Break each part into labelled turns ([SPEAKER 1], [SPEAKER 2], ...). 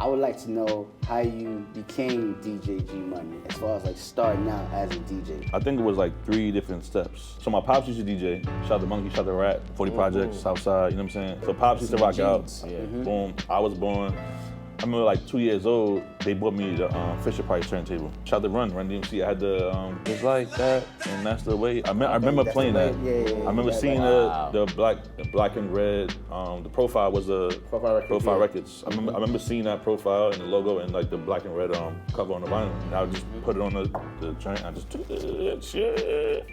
[SPEAKER 1] I would like to know how you became DJ Gmoney, as far as like starting out as a DJ.
[SPEAKER 2] I think it was like 3 different steps. So my pops used to DJ. Shout out to Monkey, shout out to Rat, 40 Projects, Southside, you know what I'm saying? So pops used to rock out. Boom, I was born. I remember like 2 years old, they bought me the Fisher Price turntable. Shout out to Run DMC. I had the It's Like That, and That's the Way. I remember playing that. I remember seeing the black and red. The profile was the Profile Records. I remember seeing that profile and the logo and like the black and red cover on the vinyl. And I would just put it on the train. I just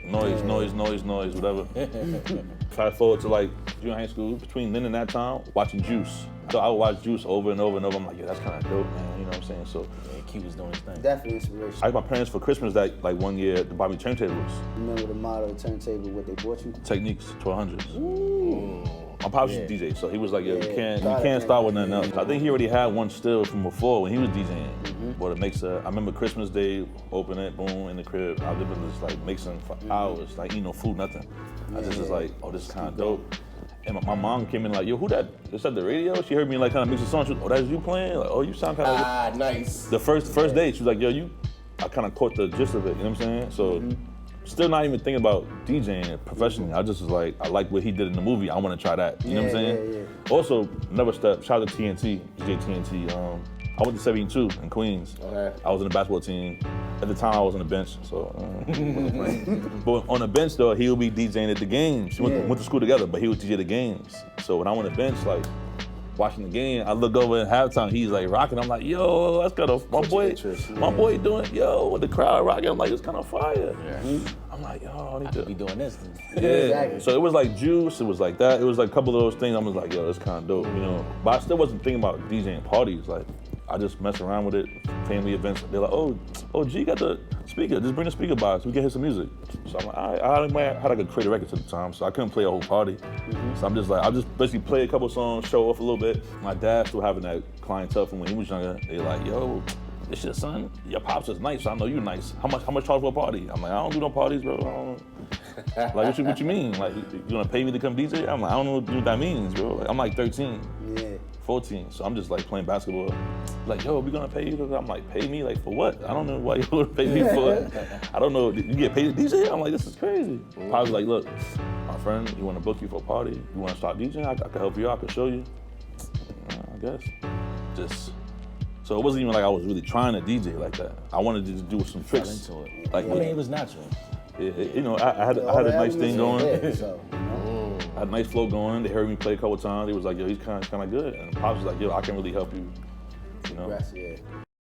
[SPEAKER 2] noise, whatever. Fast forward to like junior high school. Between then and that time, watching Juice. So I would watch Juice over and over and over. I'm like, yeah, that's kind of dope, man. You know what I'm saying? So
[SPEAKER 3] Key was doing his thing.
[SPEAKER 1] Definitely inspiration.
[SPEAKER 2] I asked my parents for Christmas that like 1 year to buy me turntables.
[SPEAKER 1] Remember the model of the turntable, what they bought you?
[SPEAKER 2] Techniques, 1200s. Ooh. My pops used to DJ, so he was like, yo, you can't start with nothing else. I think he already had one still from before when he was DJing. But it makes I remember Christmas Day, open it, boom, in the crib. I lived in just like mixing for hours, like eating no food, nothing. I just was like, oh, this is kind of dope. And my mom came in like, yo, who that? It's at the radio. She heard me like kind of mix a song. She was, oh, that's you playing? Like, oh, you sound kind of
[SPEAKER 3] nice.
[SPEAKER 2] The first day, she was like, yo, I kind of caught the gist of it. You know what I'm saying? So, still not even thinking about DJing professionally. I just was like, I like what he did in the movie. I want to try that. You know what I'm saying? Also, another step. Shout out to TNT, DJ TNT. I went to 72 in Queens. Okay. I was in the basketball team. At the time, I was on the bench, so. But on the bench, though, he would be DJing at the games. We went to school together, but he would DJ the games. So when I'm on the bench, like, watching the game, I look over at halftime, he's like rocking. I'm like, yo, that's kind of, my boy doing, yo, with the crowd rocking. I'm like, it's kind of fire. I'm like, yo, I need to
[SPEAKER 3] be doing this.
[SPEAKER 1] Exactly.
[SPEAKER 2] So it was like Juice, it was like that. It was like a couple of those things. I was like, yo, that's kind of dope, you know? But I still wasn't thinking about DJing parties. Like, I just mess around with it, family events. They're like, oh, G got the speaker. Just bring the speaker box. We can hear some music. So I'm like, all right. I had like a creative record at the time, so I couldn't play a whole party. So I'm just like, I'll just basically play a couple songs, show off a little bit. My dad still having that clientele from when he was younger. They're like, yo, this your son? Your pops is nice, so I know you're nice. How much charge for a party? I'm like, I don't do no parties, bro. I don't. Like, what you mean? Like, you gonna pay me to come DJ? I'm like, I don't know what that means, bro. Like, I'm like 13. 14, so I'm just like playing basketball. Like, yo, we gonna pay you? I'm like, pay me? Like, for what? I don't know why you would pay me for it. I don't know, you get paid to DJ? I'm like, this is crazy. I was like, look, my friend, you wanna book you for a party? You wanna start DJing? I can help you out, I can show you. I guess. So it wasn't even like I was really trying to DJ like that. I wanted to do some tricks.
[SPEAKER 3] Into it.
[SPEAKER 2] Like,
[SPEAKER 3] I mean, it was natural.
[SPEAKER 2] You know, I had a nice thing going. I had a nice flow going. They heard me play a couple times. They was like, yo, he's kind of good. And Pops was like, yo, I can really help you, you know?